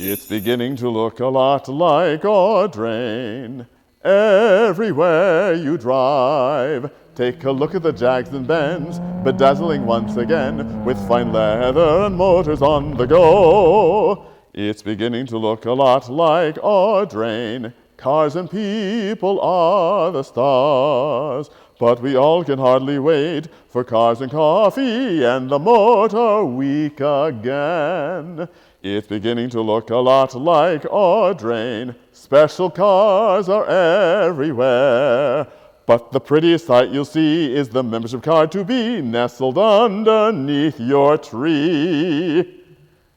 It's beginning to look a lot like Audrain. Everywhere you drive, take a look at the Jags and Benz, bedazzling once again with fine leather and motors on the go. It's beginning to look a lot like Audrain. Cars and people are the stars, but we all can hardly wait for cars and coffee and the motor week again. It's beginning to look a lot like Audrain. Special cars are everywhere, but the prettiest sight you'll see is the membership card to be nestled underneath your tree.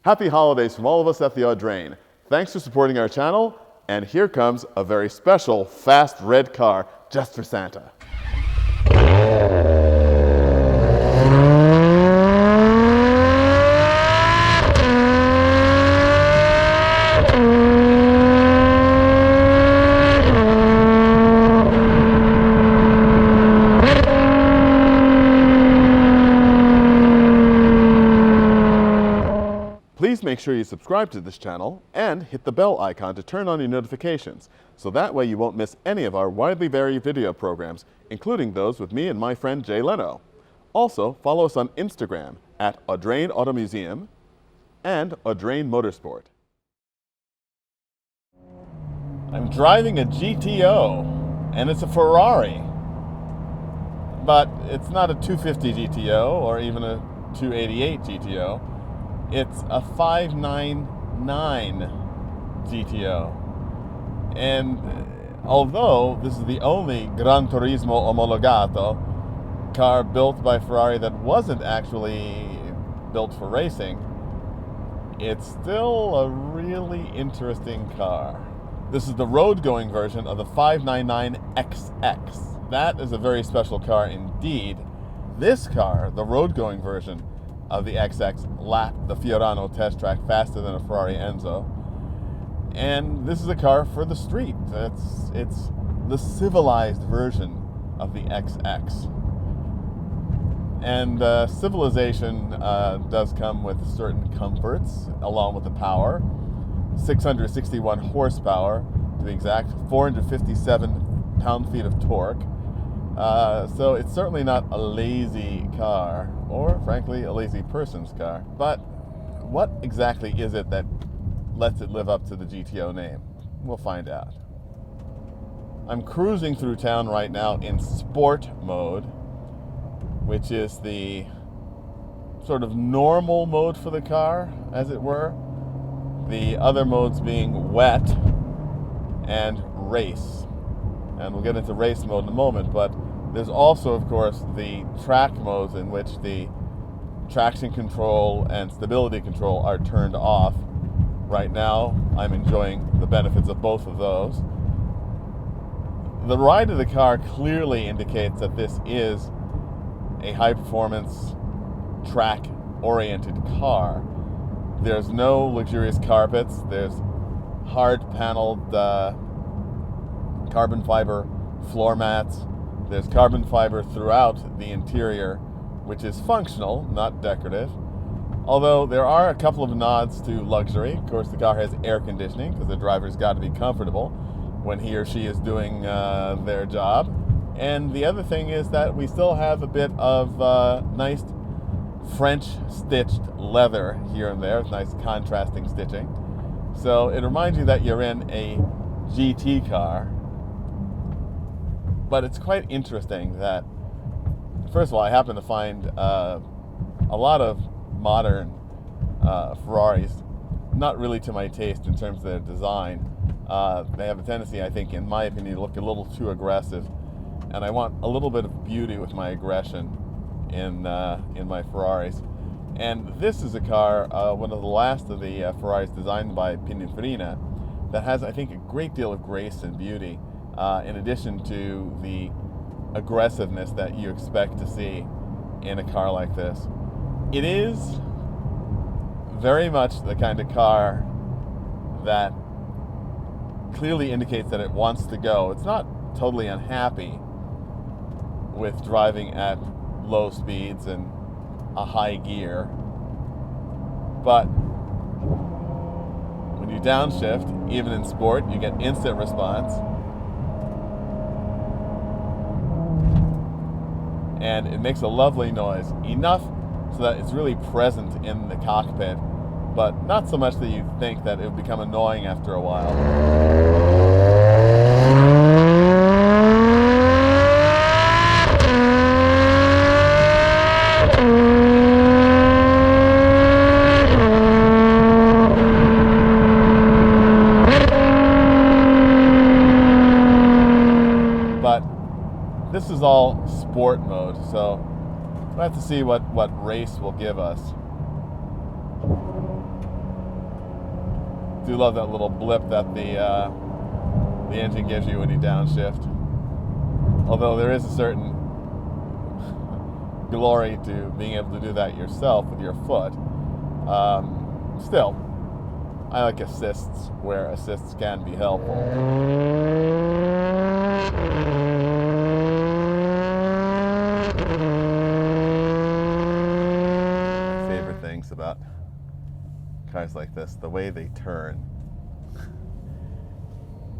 Happy holidays from all of us at the Audrain. Thanks for supporting our channel, and here comes a very special fast red car just for Santa. Please make sure you subscribe to this channel and hit the bell icon to turn on your notifications, so that way you won't miss any of our widely varied video programs, including those with me and my friend Jay Leno. Also, follow us on Instagram at Audrain Auto Museum and Audrain Motorsport. I'm driving a GTO, and it's a Ferrari, but it's not a 250 GTO or even a 288 GTO. It's a 599 GTO. And although this is the only Gran Turismo Omologato car built by Ferrari that wasn't actually built for racing, it's still a really interesting car. This is the road-going version of the 599XX. That is a very special car indeed. This car, the road-going version of the XX, lapped the Fiorano test track faster than a Ferrari Enzo. And this is a car for the street. It's the civilized version of the XX. And civilization does come with certain comforts, along with the power. 661 horsepower, to be exact, 457 pound-feet of torque. So it's certainly not a lazy car, or frankly, a lazy person's car. But what exactly is it that lets it live up to the GTO name? We'll find out. I'm cruising through town right now in sport mode, which is the sort of normal mode for the car, as it were. The other modes being wet and race. And we'll get into race mode in a moment, but there's also, of course, the track modes in which the traction control and stability control are turned off. Right now, I'm enjoying the benefits of both of those. The ride of the car clearly indicates that this is a high-performance, track-oriented car. There's no luxurious carpets. There's hard-paneled carbon fiber floor mats. There's carbon fiber throughout the interior, which is functional, not decorative. Although there are a couple of nods to luxury. Of course, the car has air conditioning, because the driver's got to be comfortable when he or she is doing their job. And the other thing is that we still have a bit of nice French-stitched leather here and there, nice contrasting stitching. So it reminds you that you're in a GT car. But it's quite interesting that, first of all, I happen to find a lot of modern Ferraris not really to my taste in terms of their design. They have a tendency, I think, in my opinion, to look a little too aggressive. And I want a little bit of beauty with my aggression in my Ferraris. And this is a car, one of the last of the Ferraris designed by Pininfarina, that has, I think, a great deal of grace and beauty, in addition to the aggressiveness that you expect to see in a car like this. It is very much the kind of car that clearly indicates that it wants to go. It's not totally unhappy with driving at low speeds and a high gear, but When you downshift, even in sport, you get instant response. And it makes a lovely noise, enough so that it's really present in the cockpit, but not so much that you think that it would become annoying after a while. But this is all sport mode, so we'll have to see what race will give us. Do love that little blip that the engine gives you when you downshift. Although there is a certain glory to being able to do that yourself with your foot. Still, I like assists where assists can be helpful. Favorite things about cars like this, the way they turn.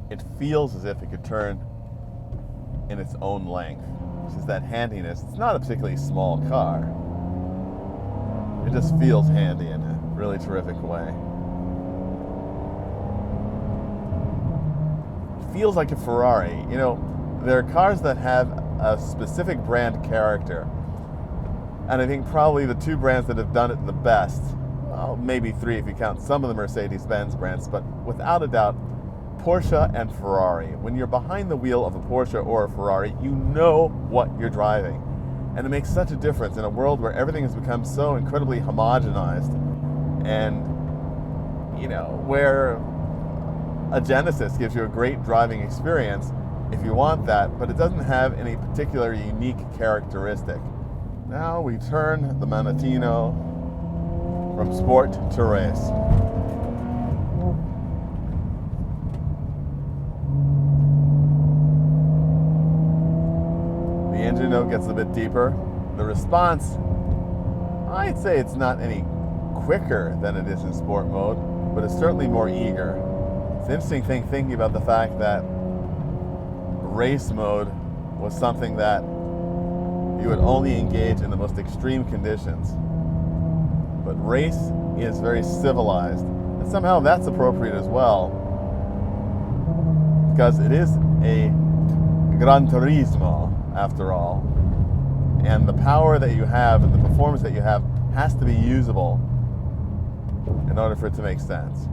It feels as if it could turn in its own length, which is that handiness. It's not a particularly small car. It just feels handy in a really terrific way. It feels like a Ferrari. You know, there are cars that have a specific brand character, and I think probably the two brands that have done it the best, well, maybe three if you count some of the Mercedes-Benz brands, but without a doubt, Porsche and Ferrari. When you're behind the wheel of a Porsche or a Ferrari, you know what you're driving. And it makes such a difference in a world where everything has become so incredibly homogenized, and, you know, where a Genesis gives you a great driving experience if you want that, but it doesn't have any particular unique characteristic. Now we turn the Manettino from sport to race. The engine note gets a bit deeper. The response, I'd say it's not any quicker than it is in sport mode, but it's certainly more eager. It's an interesting thing thinking about the fact that race mode was something that you would only engage in the most extreme conditions. But race is very civilized, and somehow that's appropriate as well, because it is a Gran Turismo after all, and the power that you have and the performance that you have has to be usable in order for it to make sense.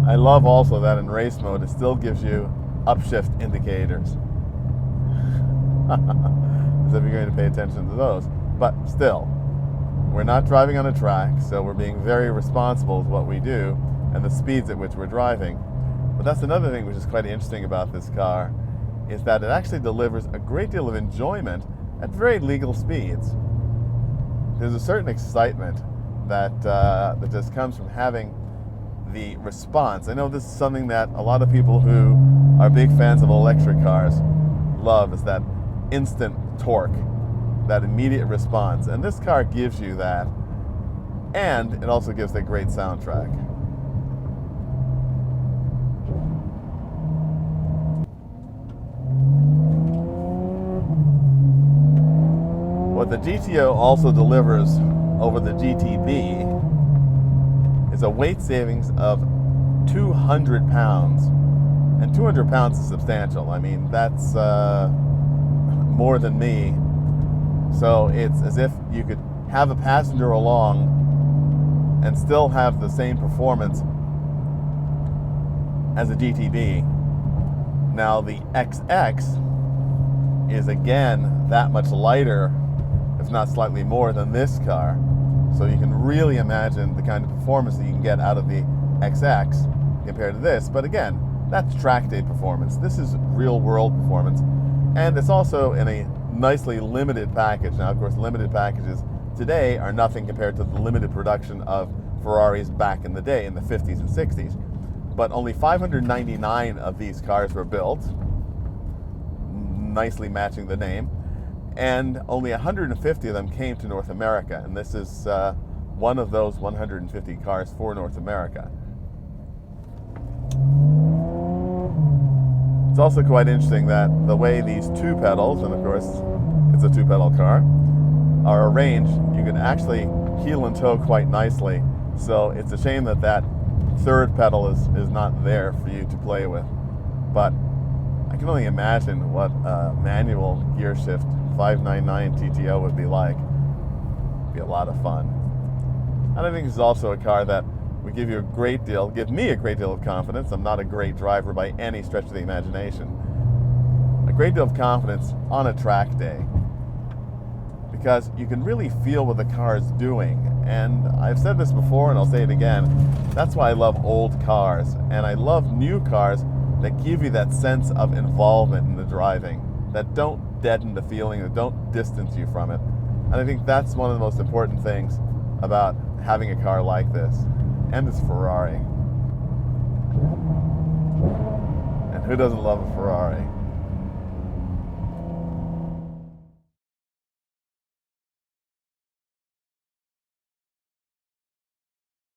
I love also that in race mode it still gives you upshift indicators. As if you're going to pay attention to those. But still, we're not driving on a track, so we're being very responsible with what we do and the speeds at which we're driving. But that's another thing which is quite interesting about this car, is that it actually delivers a great deal of enjoyment at very legal speeds. There's a certain excitement that just comes from having the response. I know this is something that a lot of people who are big fans of electric cars love, is that instant torque, that immediate response. And this car gives you that, and it also gives a great soundtrack. What the GTO also delivers over the GTB is a weight savings of 200 pounds. And 200 pounds is substantial. I mean, that's more than me. So it's as if you could have a passenger along and still have the same performance as a GTB. Now the XX is again that much lighter, if not slightly more, than this car. So you can really imagine the kind of performance that you can get out of the XX compared to this. But again, that's track day performance. This is real world performance. And it's also in a nicely limited package. Now, of course, limited packages today are nothing compared to the limited production of Ferraris back in the day in the 50s and 60s. But only 599 of these cars were built, nicely matching the name. and only 150 of them came to North America, and this is one of those 150 cars for North America. It's also quite interesting that the way these two pedals, and of course it's a two-pedal car, are arranged, you can actually heel and toe quite nicely. So it's a shame that that third pedal is not there for you to play with. But I can only imagine what a manual gear shift 599 GTO would be like. It'd be a lot of fun. And I think this is also a car that would give me a great deal of confidence. I'm not a great driver by any stretch of the imagination. A great deal of confidence on a track day, because you can really feel what the car is doing. And I've said this before and I'll say it again, that's why I love old cars, and I love new cars that give you that sense of involvement in the driving, that don't deaden the feeling, that don't distance you from it. And I think that's one of the most important things about having a car like this. And it's Ferrari. And who doesn't love a Ferrari?